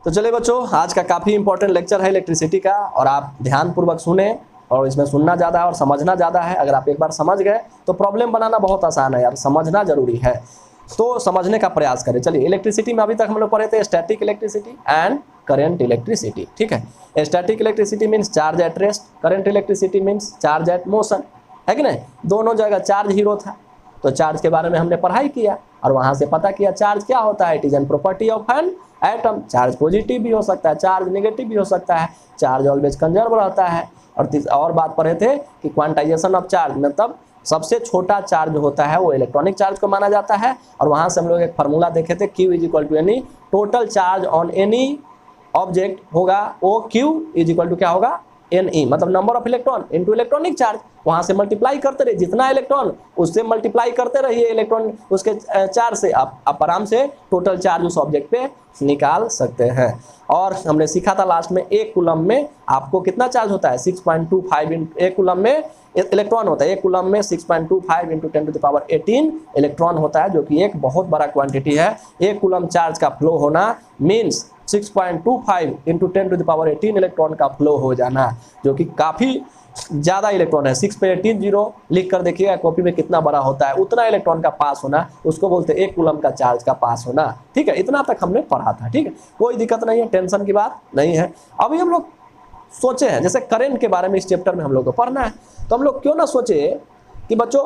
तो चलिए बच्चों, आज का काफ़ी इंपॉर्टेंट लेक्चर है इलेक्ट्रिसिटी का, और आप ध्यानपूर्वक सुने, और इसमें सुनना ज़्यादा है और समझना ज़्यादा है। अगर आप एक बार समझ गए तो प्रॉब्लम बनाना बहुत आसान है यार, समझना जरूरी है, तो समझने का प्रयास करें। चलिए, इलेक्ट्रिसिटी में अभी तक हम लोग पढ़े थे static electricity and current electricity, ठीक है। Static electricity means charge at rest, current electricity means charge at motion, है कि नहीं। दोनों जगह चार्ज हीरो था, तो चार्ज के बारे में हमने पढ़ाई किया और वहाँ से पता किया चार्ज क्या होता है। It is an property of an atom. Charge positive भी हो सकता है, चार्ज नेगेटिव भी हो सकता है, चार्ज ऑलवेज कंजर्व रहता है। और बात पढ़े थे कि क्वांटाइजेशन ऑफ चार्ज, मतलब सबसे छोटा चार्ज होता है वो इलेक्ट्रॉनिक चार्ज को माना जाता है। और वहाँ से हम लोग एक फार्मूला देखे थे, Q is equal to any total charge on any object होगा, वो Q इज इक्वल टू क्या होगा, Ne, मतलब number of electron into electronic charge. वहाँ से मल्टीप्लाई करते रहिए, जितना इलेक्ट्रॉन उससे मल्टीप्लाई करते रहिए इलेक्ट्रॉन उसके चार्ज से, आप आराम से टोटल चार्ज उस ऑब्जेक्ट पे निकाल सकते हैं। और हमने सीखा था लास्ट में, एक कूलम में आपको कितना चार्ज होता है, 6.25 एक कूलम में इलेक्ट्रॉन होता है। एक कूलम में 6.25 × 10⁻18 इलेक्ट्रॉन होता है, जो कि एक बहुत बड़ा क्वांटिटी है। एक कूलम चार्ज का फ्लो होना मीन्स 6.25 × 10⁻18 इलेक्ट्रॉन का फ्लो हो जाना, जो कि काफ़ी ज़्यादा इलेक्ट्रॉन है। 6 पे 18 जीरो लिख कर देखिएगा कॉपी में कितना बड़ा होता है, उतना इलेक्ट्रॉन का पास होना, उसको बोलते हैं एक कूलम का चार्ज का पास होना, ठीक है। इतना तक हमने पढ़ा था, ठीक है, कोई दिक्कत नहीं है, टेंशन की बात नहीं है। अभी हम लोग सोचे हैं, जैसे करंट के बारे में इस चैप्टर में हम लोग को पढ़ना है, तो हम लोग क्यों ना सोचे कि बच्चों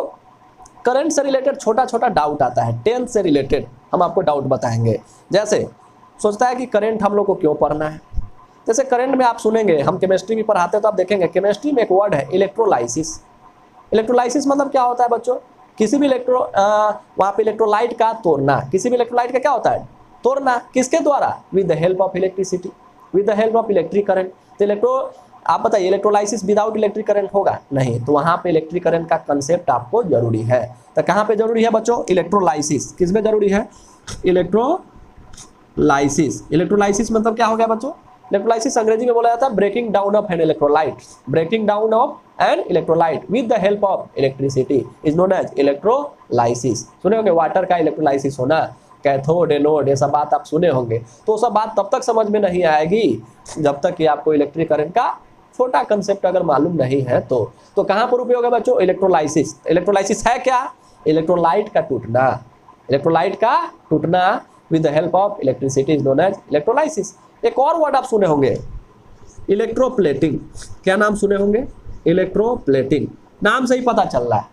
करंट से रिलेटेड छोटा छोटा डाउट आता है, 10th से रिलेटेड हम आपको डाउट बताएंगे। जैसे सोचता है कि करंट हम लोग को क्यों पढ़ना है। जैसे करंट में आप सुनेंगे, हम केमिस्ट्री भी पढ़ाते हैं तो आप देखेंगे केमिस्ट्री में एक वर्ड है इलेक्ट्रोलाइसिस। इलेक्ट्रोलाइसिस मतलब क्या होता है बच्चों, किसी भी वहाँ पे इलेक्ट्रोलाइट का तोड़ना, किसी भी इलेक्ट्रोलाइट का क्या होता है, तोड़ना, किसके द्वारा, with the help of electricity, with the help of electric current. तो आप बताइए इलेक्ट्रोलाइसिस विदाउट इलेक्ट्रिक करंट होगा नहीं, तो वहाँ पे इलेक्ट्रिक करंट का कंसेप्ट आपको जरूरी है। तो कहाँ पे जरूरी है बच्चों, इलेक्ट्रोलाइसिस किस में जरूरी है, इलेक्ट्रोलाइसिस। इलेक्ट्रोलाइसिस मतलब क्या हो गया बच्चों, इलेक्ट्रोलाइसिस अंग्रेजी में बोला जाता है breaking down of an electrolyte, breaking down of an electrolyte with the help of electricity is known as electrolysis. सुने होंगे वाटर का इलेक्ट्रोलाइसिस होना, कैथोड एनोड, ये सब बात आप सुने होंगे। तो सब बात तब तक समझ में नहीं आएगी जब तक कि आपको इलेक्ट्रिक करंट का छोटा कंसेप्ट अगर मालूम नहीं है तो कहाँ पर उपयोग है बच्चों, इलेक्ट्रोलाइसिस। इलेक्ट्रोलाइसिस है क्या, इलेक्ट्रोलाइट का टूटना, इलेक्ट्रोलाइट का टूटना with the help of electricity is known as electrolysis. एक और वर्ड आप सुने होंगे, इलेक्ट्रोप्लेटिंग। क्या नाम सुने होंगे, इलेक्ट्रोप्लेटिंग, नाम से ही पता चल रहा है,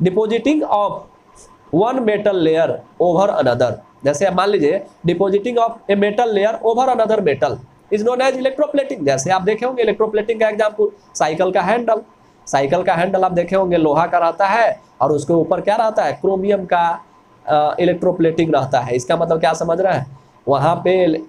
depositing of one metal layer over another. जैसे मान लीजिए depositing of a metal layer over another metal is known as electroplating. जैसे आप देखे होंगे इलेक्ट्रोप्लेटिंग का एग्जांपल, साइकिल का हैंडल, साइकिल का हैंडल आप देखे होंगे लोहा का रहता है और उसके ऊपर क्या रहता है, क्रोमियम का इलेक्ट्रोप्लेटिंग रहता है। इसका मतलब क्या समझ रहे हैं, वहाँ पे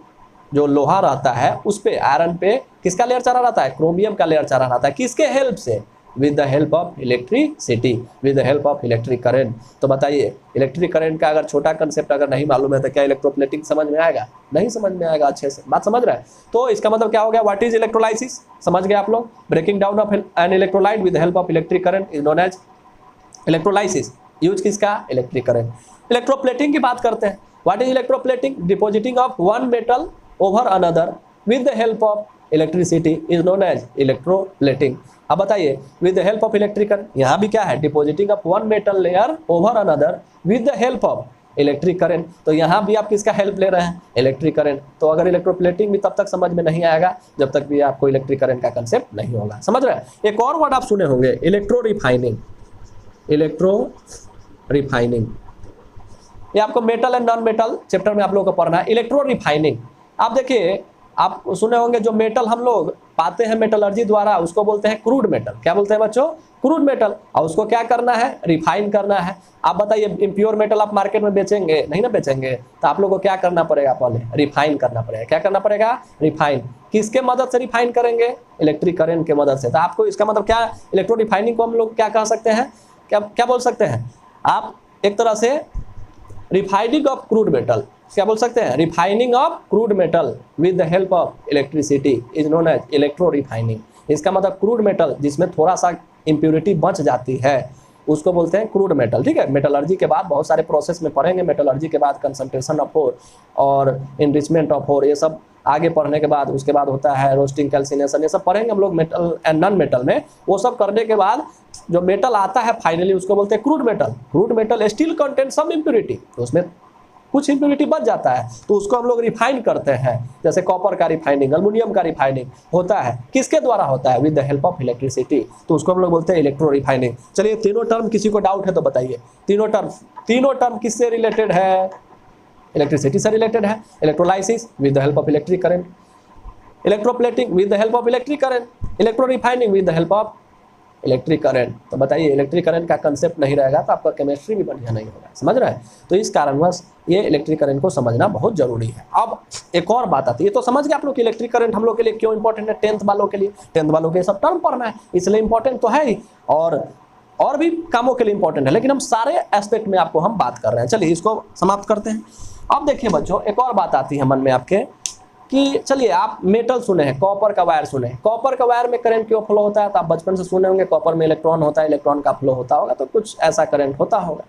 जो लोहा रहता है उस पे आयरन पे किसका लेयर चढ़ा रहता है, क्रोमियम का लेयर चढ़ा रहता है, किसके हेल्प से, with the help of electricity, with the help of electric current. तो बताइए इलेक्ट्रिक करंट का अगर छोटा कंसेप्ट अगर नहीं मालूम है तो क्या इलेक्ट्रोप्लेटिंग समझ में आएगा, नहीं समझ में आएगा। अच्छे से बात समझ रहे हैं। तो इसका मतलब क्या हो गया, व्हाट इज इलेक्ट्रोलाइसिस, समझ गए आप लोग, breaking down of an electrolyte with the help of electric current is known as electrolysis. Use किसका, इलेक्ट्रिक करंट। इलेक्ट्रोप्लेटिंग की बात करते हैं, what is electroplating, depositing of one metal over another with the help of electricity is known as electroplating। अब बताइए with the help of electric current, यहाँ भी क्या है, depositing of one metal layer over another with the help of electric current। तो यहाँ भी आप किसका हेल्प ले रहे हैं, इलेक्ट्रिक करंट। तो अगर इलेक्ट्रोप्लेटिंग भी तब तक समझ में नहीं आएगा जब तक भी आपको इलेक्ट्रिक करंट का कंसेप्ट नहीं होगा, समझ रहे हैं। एक और वर्ड आप सुने होंगे, इलेक्ट्रो रिफाइनिंग। इलेक्ट्रो रिफाइनिंग ये आपको metal and non metal chapter में आप लोगों को पढ़ना है। इलेक्ट्रो रिफाइनिंग, आप देखिए आप सुने होंगे जो मेटल हम लोग पाते हैं मेटलर्जी द्वारा उसको बोलते हैं क्रूड मेटल। क्या बोलते हैं बच्चों, क्रूड मेटल। और उसको क्या करना है, रिफाइन करना है। आप बताइए इम्प्योर मेटल आप मार्केट में बेचेंगे नहीं ना, बेचेंगे तो आप लोगों को क्या करना पड़ेगा, पहले रिफाइन करना पड़ेगा। क्या करना पड़ेगा, रिफाइन। किसके मदद से रिफाइन करेंगे, इलेक्ट्रिक करंट के मदद से। तो आपको इसका मतलब क्या, इलेक्ट्रो रिफाइनिंग को हम लोग क्या कह सकते हैं, क्या बोल सकते हैं आप, एक तरह से रिफाइनिंग ऑफ क्रूड मेटल। क्या बोल सकते हैं, refining of crude metal with the help of electricity is known as electro refining. इसका मतलब क्रूड मेटल जिसमें थोड़ा सा इम्प्योरिटी बच जाती है उसको बोलते हैं क्रूड मेटल। ठीक है, मेटलर्जी के बाद बहुत सारे प्रोसेस में पढ़ेंगे, मेटलर्जी के बाद कंसंट्रेशन ऑफ ओर और इनरिचमेंट ऑफ ओर, ये सब आगे पढ़ने के बाद उसके बाद होता है रोस्टिंग, कैल्सिनेशन, ये सब पढ़ेंगे हम लोग मेटल एंड नॉन मेटल में। वो सब करने के बाद जो मेटल आता है फाइनली उसको बोलते हैं crude metal. Crude metal still contain some impurity, तो उसमें कुछ इम्प्योरिटी बच जाता है, तो उसको हम लोग रिफाइन करते हैं। जैसे कॉपर का रिफाइनिंग, एल्युमिनियम का रिफाइनिंग होता है, किसके द्वारा होता है? With the help of electricity, तो उसको हम लोग बोलते हैं इलेक्ट्रो रिफाइनिंग। चलिए तीनों टर्म किसी को डाउट है तो बताइए, तीनों टर्म किससे रिलेटेड है? इलेक्ट्रिसिटी से रिलेटेड है। Electrolysis with the help of electric current, electroplating with the help of electric current, electro refining with the help of electric current. तो बताइए इलेक्ट्रिक करंट का कंसेप्ट नहीं रहेगा तो आपका केमिस्ट्री भी बढ़िया नहीं होगा, समझ रहे हैं? तो इस कारणवश ये इलेक्ट्रिक करंट को समझना बहुत जरूरी है। अब एक और बात आती है, तो समझ गए आप लोग कि इलेक्ट्रिक करंट हम लोग के लिए क्यों इंपॉर्टेंट है? 10th वालों के लिए, 10th वालों के सब टर्म पढ़ना है इसलिए इंपॉर्टेंट तो है ही, और भी कामों के लिए इंपॉर्टेंट है, लेकिन हम सारे एस्पेक्ट में आपको हम बात कर रहे हैं। चलिए इसको समाप्त करते हैं। अब देखिए बच्चों, एक और बात आती है मन में आपके कि चलिए आप मेटल सुने हैं, कॉपर का वायर सुने हैं, कॉपर का वायर में करंट क्यों फ्लो होता है? तो आप बचपन से सुने होंगे कॉपर में इलेक्ट्रॉन होता है, इलेक्ट्रॉन का फ्लो होता होगा, तो कुछ ऐसा करंट होता होगा।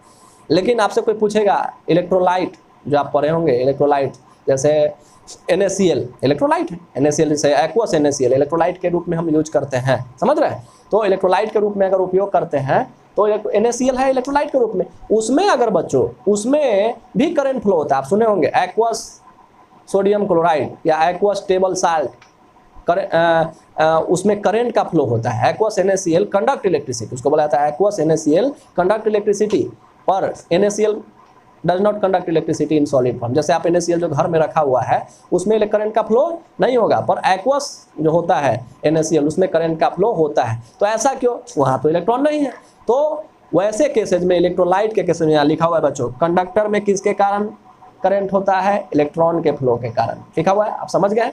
लेकिन आपसे कोई पूछेगा इलेक्ट्रोलाइट, जो आप पढ़े होंगे इलेक्ट्रोलाइट, जैसे NaCl इलेक्ट्रोलाइट है, NaCl जैसे एक्वस NaCl इलेक्ट्रोलाइट के रूप में हम यूज करते हैं, समझ रहे हैं? तो इलेक्ट्रोलाइट के रूप में अगर उपयोग करते हैं तो NaCl है इलेक्ट्रोलाइट के रूप में, उसमें अगर बच्चों उसमें भी करंट फ्लो होता है। आप सुने होंगे एक्वस सोडियम क्लोराइड या एक्वस टेबल साल्ट, उसमें करंट का फ्लो होता है। एक्वस NaCl कंडक्ट इलेक्ट्रिसिटी, उसको बोला जाता है एक्वस NaCl कंडक्ट इलेक्ट्रिसिटी, पर NaCl does not conduct electricity in solid form. जैसे आप NaCl जो घर में रखा हुआ है उसमें करंट का फ्लो नहीं होगा, पर एक्वस जो होता है NaCl उसमें करंट का फ्लो होता है। तो ऐसा क्यों? वहाँ तो इलेक्ट्रॉन नहीं है। तो वैसे केसेज में, इलेक्ट्रोलाइट के केसेज में यहाँ लिखा हुआ है बच्चों, कंडक्टर में किसके कारण करंट होता है? इलेक्ट्रॉन के फ्लो के कारण लिखा हुआ है, आप समझ गए?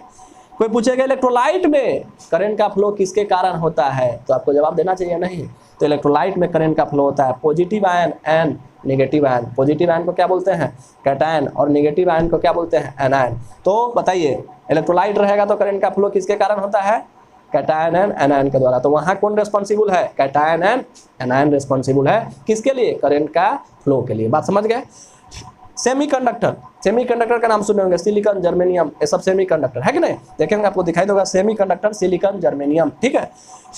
कोई पूछेगा इलेक्ट्रोलाइट में करंट का फ्लो किसके कारण होता है, तो आपको जवाब देना चाहिए नहीं। तो इलेक्ट्रोलाइट में करंट का फ्लो होता है positive ion and negative ion. Positive ion को क्या बोलते हैं? कैटायन, और नेगेटिव आयन को क्या बोलते हैं? एनायन। तो बताइए इलेक्ट्रोलाइट रहेगा तो करंट का फ्लो किसके कारण होता है? कैटायन एंड एनायन के द्वारा। तो वहाँ कौन रेस्पॉन्सिबल है? कैटायन एंड एनायन रेस्पॉन्सिबल है किसके लिए? करंट का फ्लो के लिए। बात समझ गए? सेमीकंडक्टर का नाम सुने होंगे, सिलिकॉन, जर्मेनियम, ये सब सेमीकंडक्टर है कि नहीं? देखेंगे आपको दिखाई देगा सेमीकंडक्टर, सिलिकॉन, जर्मेनियम, ठीक है।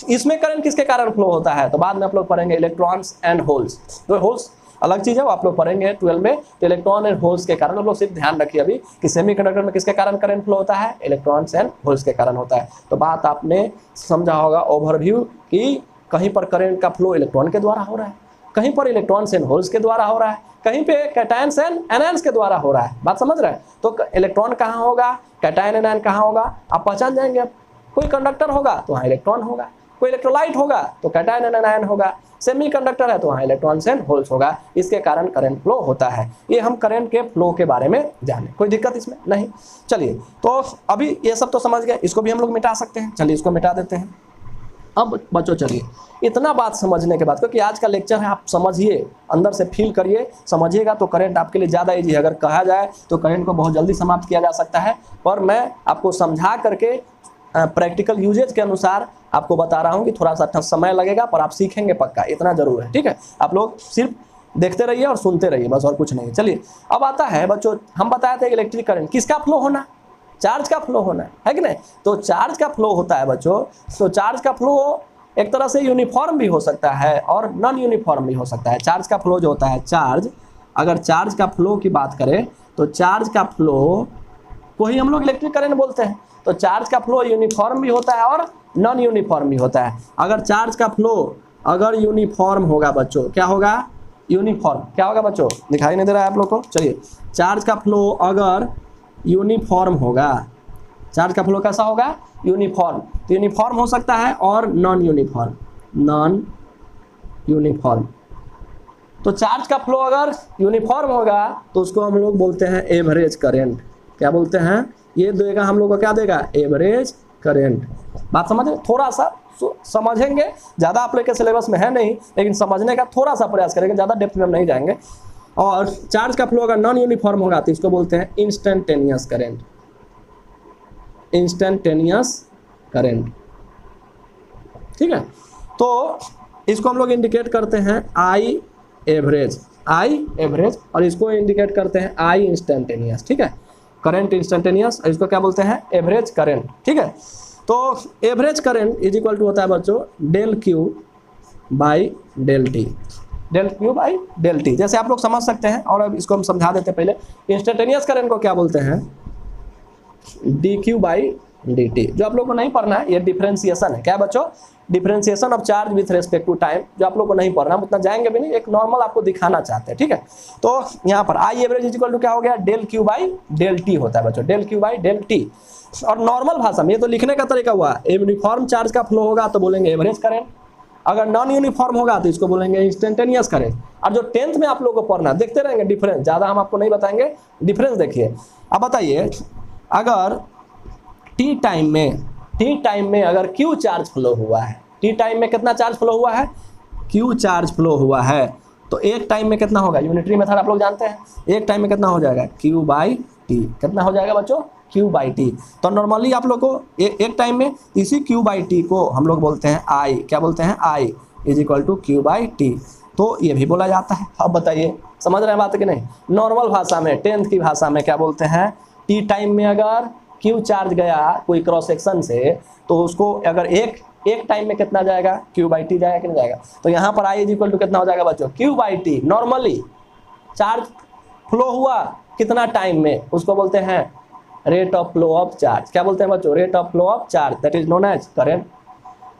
इसमें करंट किसके कारण फ्लो होता है? तो बाद में आप लोग पढ़ेंगे इलेक्ट्रॉन्स एंड होल्स। तो होल्स अलग चीज है, वो आप लोग पढ़ेंगे 12 में। तो इलेक्ट्रॉन एंड होल्स के कारण आप लोग सिर्फ ध्यान रखिए अभी कि सेमीकंडक्टर में किसके कारण करंट फ्लो होता है? इलेक्ट्रॉन्स एंड होल्स के कारण होता है। तो बात आपने समझा होगा ओवरव्यू कि कहीं पर करंट का फ्लो इलेक्ट्रॉन के द्वारा हो रहा है, कहीं पर इलेक्ट्रॉन्स एंड होल्स के द्वारा हो रहा है, कहीं पे कैटायन्स एंड एनायंस के द्वारा हो रहा है। बात समझ रहे हैं? तो इलेक्ट्रॉन कहाँ होगा, कैटायन एनायन कहाँ होगा, आप पहचान जाएंगे। अब कोई कंडक्टर होगा तो वहाँ इलेक्ट्रॉन होगा, कोई इलेक्ट्रोलाइट होगा तो कैटायन एंड एनायन होगा, सेमीकंडक्टर है तो वहाँ इलेक्ट्रॉन्स एंड होल्स होगा। इसके कारण करंट फ्लो होता है। ये हम करंट के फ्लो के बारे में जाने, कोई दिक्कत इसमें नहीं। चलिए तो अभी ये सब तो समझ गए, इसको भी हम लोग मिटा सकते हैं। चलिए इसको मिटा देते हैं। अब बच्चों चलिए इतना बात समझने के बाद, क्योंकि आज का लेक्चर है, आप समझिए, अंदर से फील करिए, समझिएगा तो करंट आपके लिए ज़्यादा ईजी है। अगर कहा जाए तो करंट को बहुत जल्दी समाप्त किया जा सकता है, पर मैं आपको समझा करके प्रैक्टिकल यूजेज के अनुसार आपको बता रहा हूँ कि थोड़ा सा समय लगेगा, पर आप सीखेंगे पक्का, इतना जरूर है। ठीक है, आप लोग सिर्फ देखते रहिए और सुनते रहिए, बस और कुछ नहीं। चलिए अब आता है बच्चों, हम बताए थे इलेक्ट्रिक करंट किसका फ्लो होना? चार्ज का फ्लो होना है कि नहीं? तो चार्ज का फ्लो होता है बच्चों। तो चार्ज का फ्लो एक तरह से यूनिफॉर्म भी हो सकता है और नॉन यूनिफॉर्म भी हो सकता है। चार्ज का फ्लो जो होता है, चार्ज, अगर चार्ज का फ्लो की बात करें तो चार्ज का फ्लो को ही हम लोग इलेक्ट्रिक करंट बोलते हैं। तो चार्ज का फ्लो यूनिफॉर्म भी होता है और नॉन यूनिफॉर्म भी होता है। अगर चार्ज का फ्लो अगर यूनिफॉर्म होगा बच्चों, क्या होगा? यूनिफॉर्म। क्या होगा बच्चों? दिखाई नहीं दे रहा है आप लोग को? चलिए, चार्ज का फ्लो अगर यूनिफॉर्म होगा, चार्ज का फ्लो कैसा होगा? यूनिफॉर्म। तो यूनिफॉर्म हो सकता है और नॉन यूनिफॉर्म, नॉन यूनिफॉर्म। तो चार्ज का फ्लो अगर यूनिफॉर्म होगा तो उसको हम लोग बोलते हैं एवरेज करंट। क्या बोलते हैं? ये देगा हम लोग को, क्या देगा? Average current. बात समझ? थोड़ा सा समझेंगे, ज़्यादा आप लोग के सिलेबस में है नहीं, लेकिन समझने का थोड़ा सा प्रयास करेंगे, ज़्यादा डेप्थ में हम नहीं जाएंगे। और चार्ज का फ्लो अगर नॉन यूनिफॉर्म होगा तो इसको बोलते हैं इंस्टेंटेनियस करंट, इंस्टेंटेनियस करंट। ठीक है, तो इसको हम लोग इंडिकेट करते हैं आई एवरेज, आई एवरेज, और इसको इंडिकेट करते हैं आई इंस्टेंटेनियस, ठीक है, करंट इंस्टेंटेनियस, इसको क्या बोलते हैं, एवरेज करंट, ठीक है। तो average current is equal to होता है बच्चों del Q by del T, del Q by del T, जैसे आप लोग समझ सकते हैं। और अब इसको हम समझा देते हैं पहले। इंस्टेंटेनियस करंट को क्या बोलते हैं, D Q by D T, जो आप लोग को नहीं पढ़ना है, ये डिफरेंशिएशन है। क्या बच्चों, differentiation of charge with respect to time, जो आप लोग को नहीं पढ़ना, उतना जाएंगे भी नहीं, एक नॉर्मल आपको दिखाना चाहते हैं, ठीक है। तो यहाँ पर I average is equal to क्या हो गया, del Q by del T होता है बच्चों, del Q by del T. और नॉर्मल भाषा में ये तो लिखने का तरीका हुआ, यूनिफॉर्म चार्ज का फ्लो होगा तो बोलेंगे एवरेज करंट, अगर नॉन यूनिफॉर्म होगा तो इसको बोलेंगे इंस्टेंटेनियस करंट। और जो 10th में आप लोगों को पढ़ना, देखते रहेंगे डिफरेंस, ज़्यादा हम आपको नहीं बताएंगे, डिफरेंस देखिए। अब बताइए, अगर टी टाइम में अगर क्यू चार्ज फ्लो हुआ है, टी टाइम में कितना चार्ज फ्लो हुआ है, क्यू चार्ज फ्लो हुआ है, तो एक टाइम में कितना होगा, यूनिटरी मेथड आप लोग जानते हैं, एक टाइम में कितना हो जाएगा, क्यू बाई टी, कितना हो जाएगा बच्चों, क्यू बाई टी। तो नॉर्मली आप लोग को एक टाइम में इसी क्यू बाई टी को हम लोग बोलते हैं आई, क्या बोलते हैं, I is equal to Q by T, तो ये भी बोला जाता है। अब बताइए समझ रहे हैं बात कि नहीं। नॉर्मल भाषा में, 10th की भाषा में क्या बोलते हैं, टी टाइम में अगर क्यू चार्ज गया कोई क्रॉस सेक्शन से, तो उसको अगर एक टाइम में कितना जाएगा, क्यू बाई टी जाएगा कि नहीं जाएगा। तो यहाँ पर आई इज इक्वल टू कितना हो जाएगा बच्चों, Q by T. Normally charge flow हुआ कितना टाइम में, उसको बोलते हैं rate of flow of charge. क्या बोलते हैं बच्चों, rate of flow of charge, that is known as current.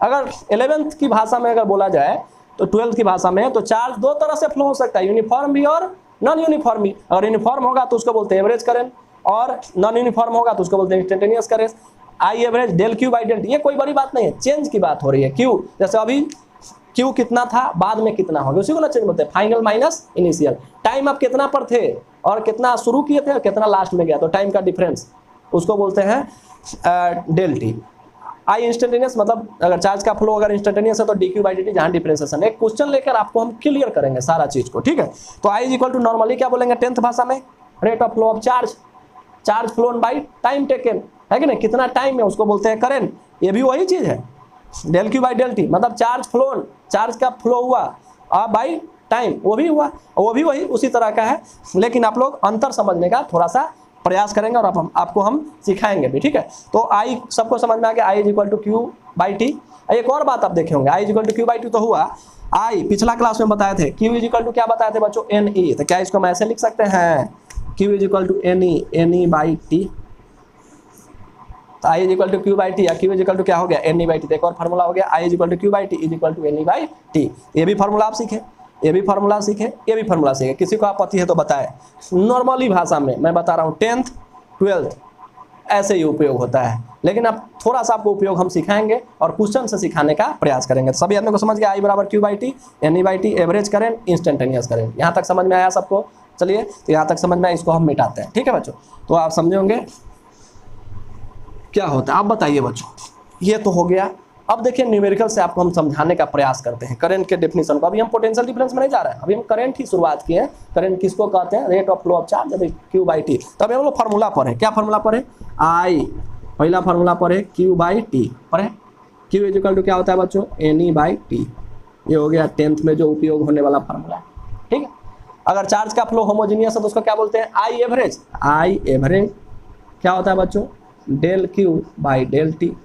अगर 11th की भाषा में अगर बोला जाए तो 12th की भाषा में, तो चार्ज दो तरह से फ्लो हो सकता है, यूनिफॉर्म भी और नॉन यूनिफॉर्म भी। अगर यूनिफॉर्म होगा तो उसको बोलते हैं एवरेज करंट, और नॉन यूनिफॉर्म होगा तो उसको बोलते हैं instantaneous current. I average del Q by del T, ये कोई बड़ी बात नहीं है, चेंज की बात हो रही है। क्यू जैसे अभी क्यू कितना था, बाद में कितना हो गया, उसी को ना चेंज बोलते हैं, फाइनल माइनस इनिशियल। टाइम आप कितना पर थे और कितना शुरू किए थे और कितना लास्ट में गया, तो टाइम का डिफरेंस, उसको बोलते हैं डेल टी। आई इंस्टेंटेनियस मतलब अगर चार्ज का फ्लो अगर इंस्टेंटेनियस है तो D Q by D T, जहाँ डिफरेंशिएशन। एक क्वेश्चन लेकर आपको हम क्लियर करेंगे सारा चीज को, ठीक है। तो I is equal to normally क्या बोलेंगे 10th भाषा में, rate of flow of charge, charge phloem by time taken, है कि नहीं, कितना टाइम में, उसको बोलते हैं करंट। ये भी वही चीज है, del Q by del T, मतलब चार्ज फ्लोन, चार्ज का फ्लो हुआ बाई टाइम, वो भी हुआ, वो भी वही उसी तरह का है, लेकिन आप लोग अंतर समझने का थोड़ा सा प्रयास करेंगे और आपको हम सिखाएंगे भी, ठीक है। तो आई सबको समझ में आ गया, I is equal to Q by T. एक और बात आप देखे होंगे, I is equal to Q by T तो हुआ, आई पिछला क्लास में बताए थे, क्यू इज इक्वल टू क्या बताए थे बच्चों, एन ई। तो क्या इसको हम ऐसे लिख सकते हैं, Q is equal to N E by T. तो I is equal to Q by T, या क्यू इज इक्वल टू क्या हो गया, एन ई बाई टी। एक और फार्मूला हो गया, I is equal to Q by T is equal to N E by T. ये भी फार्मूला आप सीखे, ये भी फार्मूला सीखे, ये भी फार्मूला सीखे, किसी को आपत्ति है तो बताए। नॉर्मली भाषा में मैं बता रहा हूँ, 10th 12th ऐसे ही उपयोग होता है, लेकिन अब थोड़ा सा आपको उपयोग हम सिखाएंगे और क्वेश्चन से सिखाने का प्रयास करेंगे। सभी आदमी को समझ गया, आई बराबर Q by T, N E by T, average current, instantaneous current. यहाँ तक समझ में आया सबको, चलिए तो यहाँ तक समझ में आया, इसको हम मिटाते हैं, ठीक है बच्चों। तो आप समझे होंगे क्या होता है। आप बताइए बच्चों, ये तो हो गया। अब देखिए न्यूमेरिकल से आपको हम समझाने का प्रयास करते हैं करंट के डेफिनेशन को। अभी हम पोटेंशियल डिफरेंस में नहीं जा रहे हैं, अभी हम करंट ही शुरुआत किए हैं। करंट किसको कहते हैं, rate of flow of charge Q by T. तब हम लोग फार्मूला पढ़े, क्या फार्मूला पढ़े, आई पहला फार्मूला पढ़े क्यू बाई टी पढ़े। क्यू इज इक्वल टू क्या होता है बच्चों, एन ई बाई टी। ये हो गया 10th में जो उपयोग होने वाला फार्मूला, ठीक है। अगर चार्ज का फ्लो होमोजीनियस है तो उसको क्या बोलते हैं, आई एवरेज। आई एवरेज क्या होता है बच्चों, del Q by del T.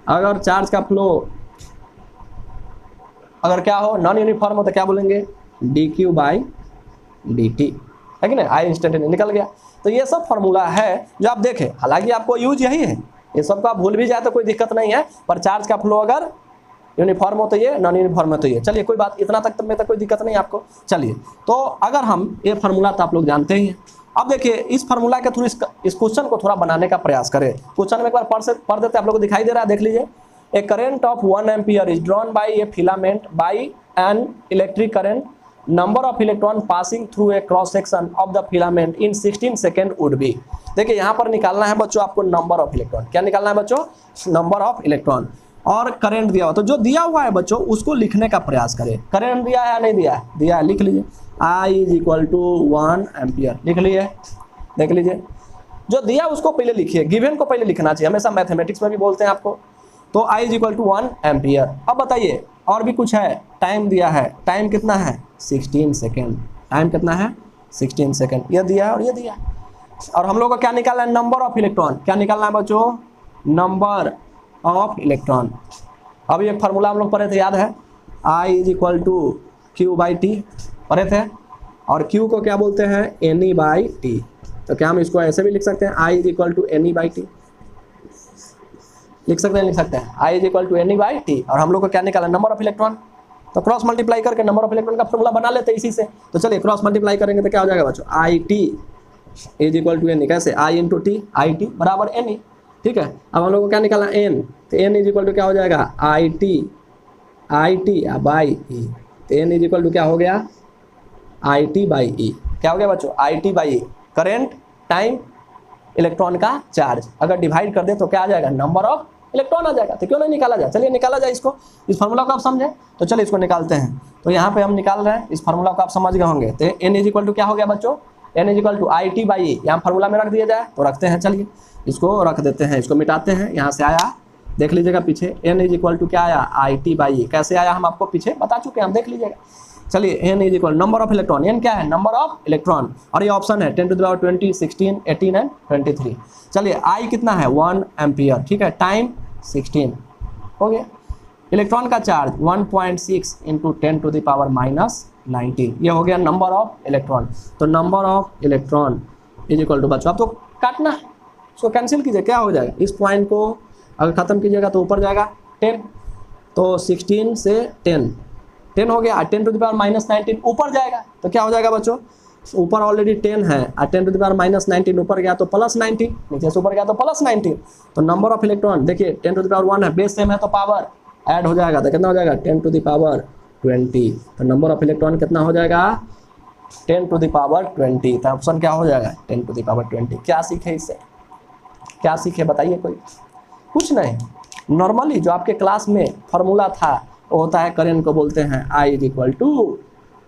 अगर चार्ज का फ्लो अगर क्या हो, नॉन यूनिफॉर्म हो तो क्या बोलेंगे, D Q by D T, है कि नहीं, आई इंस्टेंटेनियस निकल गया। तो ये सब फार्मूला है जो आप देखें, हालांकि आपको यूज यही है, ये सब को आप भूल भी जाए तो कोई दिक्कत नहीं है, पर चार्ज का फ्लो अगर यूनिफॉर्म हो तो ये, नॉन यूनिफॉर्म हो तो ये। चलिए कोई बात, इतना तक में तो कोई दिक्कत नहीं आपको। चलिए तो अगर हम ये फार्मूला तो आप लोग जानते ही हैं। अब देखिए इस फार्मूला के थ्रू इस क्वेश्चन को थोड़ा बनाने का प्रयास करें। क्वेश्चन में एक बार पढ़ देते, आप लोग को दिखाई दे रहा है, देख लीजिए। A current of 1 ampere is drawn by a filament by an electric current, number of electron passing through a cross section of the filament in 16 second would be. देखिए यहाँ पर निकालना है बच्चों आपको नंबर ऑफ इलेक्ट्रॉन। क्या निकालना है बच्चों, नंबर ऑफ इलेक्ट्रॉन, और करंट दिया हुआ। तो जो दिया हुआ है बच्चों उसको लिखने का प्रयास करें। करंट दिया है या नहीं दिया है, दिया है, लिख लीजिए। आई इज इक्वल टू 1 एम्पियर, लिख लीजिए, देख लीजिए। जो दिया उसको पहले लिखिए, गिवन को पहले लिखना चाहिए, हमेशा मैथमेटिक्स में भी बोलते हैं आपको। तो I is equal to 1 ampere. अब बताइए और भी कुछ है, टाइम दिया है, टाइम कितना है 16 सेकेंड, टाइम कितना है 16 सेकेंड, ये दिया है और ये दिया है। और हम लोग को क्या निकालना है, नंबर ऑफ इलेक्ट्रॉन, क्या निकालना है बच्चों, नंबर ऑफ इलेक्ट्रॉन। अभी एक फार्मूला हम लोग पढ़े थे, याद है, I is equal to Q by T पढ़े थे, और Q को क्या बोलते हैं, एन ई बाई टी। तो क्या हम इसको ऐसे भी लिख सकते हैं, I is equal to N E by T, लिख सकते हैं, लिख सकते हैं, I is equal to N E by T. और हम लोग को क्या निकाला, नंबर ऑफ इलेक्ट्रॉन। तो क्रॉस मल्टीप्लाई करके नंबर ऑफ इलेक्ट्रॉन का फॉर्मूला बना लेते हैं इसी से। तो चलिए क्रॉस मल्टीप्लाई करेंगे तो क्या हो जाएगा बच्चों, I T is equal to N E, कैसे, I into T, I T बराबर एन ई, ठीक है। अब हम लोग को क्या निकाला, एन, तो एन इज इक्वल टू क्या हो जाएगा, आई टी बाई ई, तो एन इज इक्वल टू क्या हो गया, आई टी बाई ई, क्या हो गया बच्चों, I T by E, current, time, electron का चार्ज। अगर डिवाइड कर दे तो क्या आ जाएगा, नंबर ऑफ इलेक्ट्रॉन आ जाएगा। तो क्यों नहीं निकाला जाए, चलिए निकाला जाए इसको, इस फार्मूला को आप समझें, तो चलिए इसको निकालते हैं। तो यहाँ पे हम निकाल रहे हैं, इस फार्मूला को आप समझ गए होंगे। तो एन इज इक्वल टू क्या हो गया बच्चों, N is equal to I T by E, यहाँ फार्मूला में रख दिया जाए, तो रखते हैं, चलिए इसको रख देते हैं, इसको मिटाते हैं। यहाँ से आया, देख लीजिएगा पीछे, एन इज इक्वल टू क्या आया, आई टी बाई ई, कैसे आया हम आपको पीछे बता चुके हैं, हम देख लीजिएगा। चलिए N is equal number of electron, N क्या है, नंबर ऑफ इलेक्ट्रॉन, और ये ऑप्शन है 10 टू द पावर 20, 16, 18 एंड 23। चलिए आई कितना है 1 एम्पियर, ठीक है, टाइम 16 हो गया। इलेक्ट्रॉन का charge 1.6 into 10 to the power minus 19, ये हो गया नंबर ऑफ इलेक्ट्रॉन। तो number of electron is equal to, बच्चों आप तो काटना है, उसको कैंसिल कीजिए, क्या हो जाएगा, इस पॉइंट को अगर ख़त्म कीजिएगा तो ऊपर जाएगा 10, तो 16 से 10 हो गया, 10 टू द पावर माइनस 19 ऊपर जाएगा, तो क्या हो जाएगा बच्चों, ऊपर ऑलरेडी 10 है, और 10 टू द पावर माइनस 19 ऊपर गया तो प्लस 19, नीचे से ऊपर गया तो प्लस 19। तो नंबर ऑफ इलेक्ट्रॉन देखिए 10 टू द पावर 1 है, बेस सेम है तो पावर ऐड हो जाएगा, तो कितना हो जाएगा 10 टू द पावर 20। तो नंबर ऑफ इलेक्ट्रॉन कितना हो जाएगा 10 टू द पावर 20। तो ऑप्शन क्या हो जाएगा 10 टू द पावर 20। क्या सीखे इससे, क्या सीखे बताइए कोई, कुछ नहीं। नॉर्मली जो आपके क्लास में फॉर्मूला था वो होता है, करंट को बोलते हैं I is equal to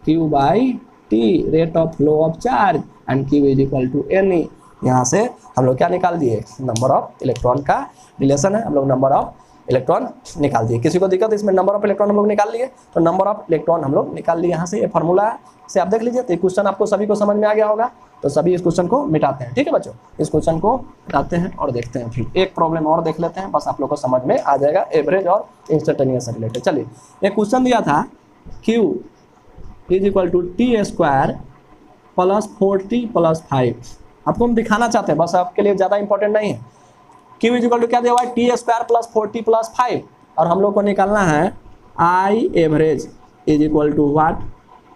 Q by T, rate of flow of charge, and Q is equal to N E. यहाँ से हम लोग क्या निकाल दिए, नंबर ऑफ इलेक्ट्रॉन का रिलेशन है, हम लोग नंबर ऑफ इलेक्ट्रॉन निकाल दिए। किसी को दिक्कत इसमें, नंबर ऑफ इलेक्ट्रॉन हम लोग निकाल लिए, तो नंबर ऑफ इलेक्ट्रॉन हम लोग निकाल लिए यहाँ से, ये फार्मूला से आप देख लीजिए। तो क्वेश्चन आपको सभी को समझ में आ गया होगा, तो सभी इस क्वेश्चन को मिटाते हैं, ठीक है बच्चों, इस क्वेश्चन को मिटाते हैं और देखते हैं। फिर एक प्रॉब्लम और देख लेते हैं, बस आप लोग को समझ में आ जाएगा एवरेज और इंस्टेंटेनियस से रिलेटेड। चलिए एक क्वेश्चन दिया था, Q is equal to T square plus 40 plus 5। आपको हम दिखाना चाहते हैं, बस आपके लिए ज़्यादा इंपॉर्टेंट नहीं है। Q इज इक्वल टू क्या दिया हुआ है, टी स्क्वायर प्लस 40 प्लस 5, और हम लोग को निकालना है I average is equal to what,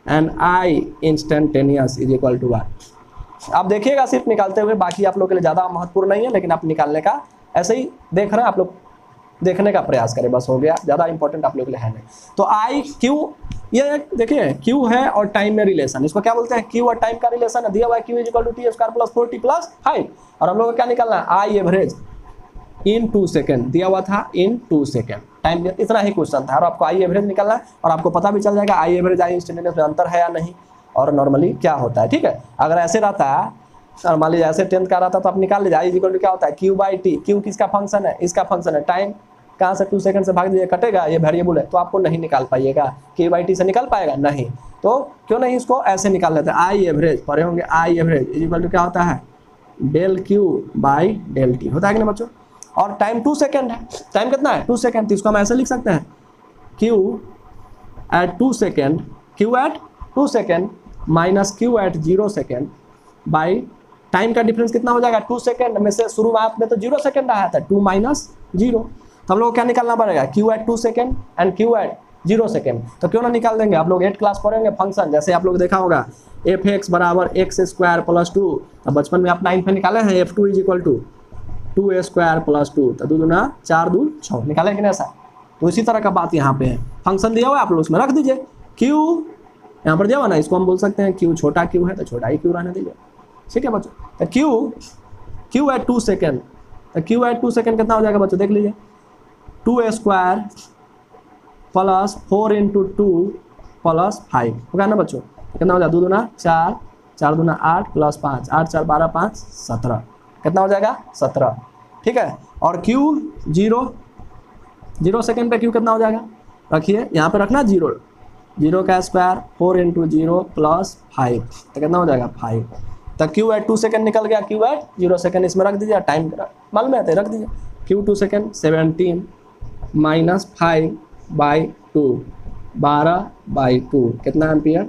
and I instantaneous is equal to what. आप देखिएगा सिर्फ निकालते हुए, बाकी आप लोग के लिए ज़्यादा महत्वपूर्ण नहीं है, लेकिन आप निकालने का ऐसे ही देख रहे हैं, आप लोग देखने का प्रयास करें, बस हो गया, ज़्यादा इंपॉर्टेंट आप लोग के लिए है नहीं। तो आई क्यू, ये देखिए क्यू है और टाइम में रिलेशन, इसको क्या बोलते हैं, क्यू और टाइम का रिलेशन है, दिया हुआ है Q is equal to T square plus 40 plus 5, और हम लोग को क्या निकालना है, आई एवरेज इन 2 सेकेंड, दिया हुआ था इन 2 सेकेंड टाइम, इतना ही क्वेश्चन था, और आपको आई एवरेज निकालना है, और आपको पता भी चल जाएगा आई एवरेज आई इंस्टेंटेनियस में अंतर है या नहीं, और नॉर्मली क्या होता है, ठीक है। अगर ऐसे रहता है, और मान लीजिए ऐसे 10th का रहता तो आप निकाल लीजिए, आई इज इक्वल टू क्या होता है, क्यू बाई टी, क्यू किसका फंक्शन है, इसका फंक्शन है, टाइम कहाँ से 2 सेकंड से भाग दीजिए, कटेगा, ये वेरिएबल है, तो आपको नहीं निकाल पाइएगा, क्यू बाई टी से निकाल पाएगा नहीं, तो क्यों नहीं इसको ऐसे निकाल लेते हैं, आई एवरेज पढ़े होंगे, I average is equal to क्या होता है, del Q by del T, होता है कि नहीं बच्चों। और टाइम 2 सेकेंड है, टाइम कितना है 2 सेकेंड, तो इसको हम ऐसे लिख सकते हैं, Q at 2 second, Q at 2 second minus Q at 0 second by time का डिफरेंस कितना हो जाएगा 2 सेकेंड में से, शुरुआत में तो 0 सेकेंड आया था, 2 माइनस 0, तो हम लोग को क्या निकालना पड़ेगा, Q at 2 second and Q at 0 second. तो क्यों ना निकाल देंगे, आप लोग 8 क्लास पढ़ेंगे फंक्शन, जैसे आप लोग देखा होगा एफ एक्स बराबर एक्स स्क्वायर प्लस 2, अब बचपन में आप 9 पे निकाले हैं, F2 is equal to 2a square plus 2, तो 2 दूना 4 2 6, निकाले कि नहीं ऐसा। तो इसी तरह का बात यहाँ पे है, फंक्शन दिया हुआ है, आप लोग उसमें रख दीजिए, क्यू यहाँ पर दिया हुआ ना, इसको हम बोल सकते हैं क्यू छोटा क्यू है तो छोटा ही क्यू रहने दीजिए, ठीक है बच्चों। तो क्यू एट 2 सेकेंड, तो क्यू एट 2 सेकेंड कितना हो जाएगा बच्चों, देख लीजिए, 2a square plus 4 into 2 plus 5 होगा ना बच्चों, कितना हो जाएगा 2 दूना 4, 4 दूना 8 प्लस 5, 8 4 12 5 17, कितना हो जाएगा 17, ठीक है। और क्यू 0 सेकेंड पे क्यू कितना हो जाएगा, रखिए, यहाँ पे रखना 0, 0 का स्क्वायर 4 इंटू 0 प्लस 5, तो कितना हो जाएगा 5। तो क्यू एट 2 सेकेंड निकल गया, क्यू एट 0 सेकेंड इसमें रख दीजिए, टाइम मालूम है रख दीजिए, क्यू 2 सेकेंड 17 माइनस 5/2 12/2 कितना एम्पियर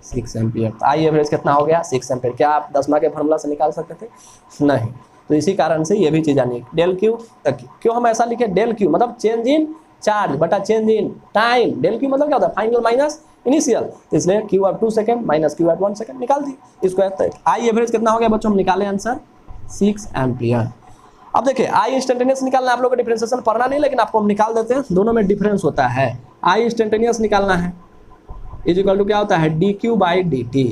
6 एम्पियर। तो आई एवरेज कितना हो गया 6 एम्पियर। क्या आप दसवां के फॉर्मूला से निकाल सकते थे? नहीं। तो इसी कारण से ये भी चीज़ आनी, डेल क्यू तक क्यों हम ऐसा लिखे, डेल क्यू मतलब चेंज इन चार्ज बटा change in time, del Q मतलब क्या होता है फाइनल माइनस इनिशियल, तो इसलिए Q at 2 second minus Q at 1 second निकाल दी इसको। आई एवरेज कितना हो गया बच्चों, हम निकाले आंसर 6 एम्पियर। अब देखिए आई इंस्टेंटेनियस निकालना, आप लोगों को डिफरेंशिएशन पढ़ना नहीं, लेकिन आपको हम निकाल देते हैं, दोनों में डिफरेंस होता है। आई इंस्टेंटेनियस निकालना है इज इक्वल टू क्या होता है D Q by D T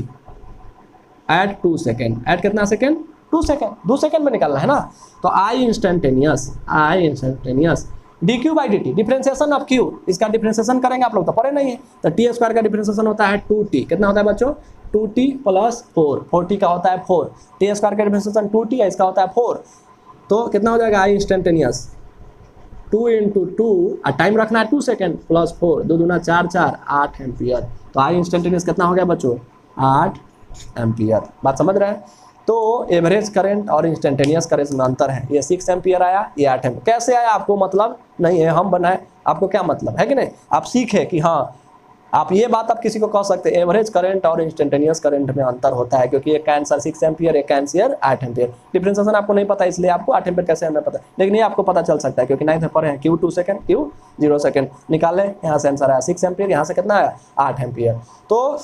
at 2 second, at कितना सेकेंड 2 सेकेंड, 2 सेकेंड में निकालना है ना। तो I instantaneous D Q by D T, differentiation of Q, इसका डिफरेंशिएशन करेंगे, आप लोग तो पढ़े नहीं है। तो टी स्क्वायर का डिफरेंशिएशन होता है 2t, कितना होता है बच्चों 2t प्लस 4, 4t का होता है 4, टी स्क्वायर का डिफरेंशिएशन 2t है, इसका होता है 4, तो कितना हो जाएगा आई इंस्टेंटेनियस 2 इंटू 2 और टाइम रखना है 2 सेकेंड प्लस 4, 2 दूना 4 4 8 एम्पियर। तो आई इंस्टेंटेनियस कितना हो गया बच्चों 8 एम्पियर। बात समझ रहे हैं? तो एवरेज करंट और इंस्टेंटेनियस करंट में अंतर है, ये 6 एम्पियर आया, ये 8 एम्पियर। कैसे आया आपको मतलब नहीं है, हम बनाए, आपको क्या मतलब है कि नहीं, आप सीखे कि हाँ आप ये बात आप किसी को कह सकते हैं एवरेज करंट और इंस्टेंटेनियस करंट में अंतर होता है, क्योंकि एक का आंसर 6 एम्पियर, एक का आंसर 8 एम्पियर। डिफरेंशिएशन आपको नहीं पता इसलिए आपको 8 एम्पियर कैसे हमें पता है, लेकिन ये आपको पता चल सकता है क्योंकि 9th में पढ़े हैं क्यू 2 सेकेंड क्यू 0 सेकेंड निकाले, यहाँ से आंसर आया 6 एम्पियर, यहाँ से कितना आया 8 एम्पियर। तो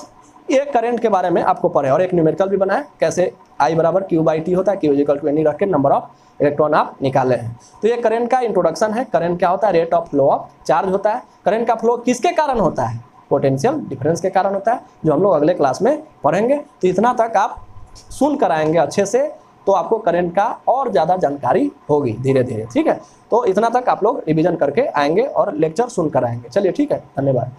एक करंट के बारे में आपको पढ़े और एक न्यूमेरिकल भी बनाए, कैसे आई बराबर क्यू बाई टी होता है, क्यू इक्वल टू एनी रख के नंबर ऑफ इलेक्ट्रॉन आप निकाले हैं। तो ये करंट का इंट्रोडक्शन है। करंट क्या होता है, rate of flow of charge होता है। करंट का फ्लो किसके कारण होता है, पोटेंशियल डिफरेंस के कारण होता है, जो हम लोग अगले क्लास में पढ़ेंगे। तो इतना तक आप सुन कर आएंगे अच्छे से, तो आपको करंट का और ज़्यादा जानकारी होगी धीरे धीरे, ठीक है। तो इतना तक आप लोग रिवीजन करके आएंगे और लेक्चर सुन कर आएंगे। चलिए ठीक है, धन्यवाद।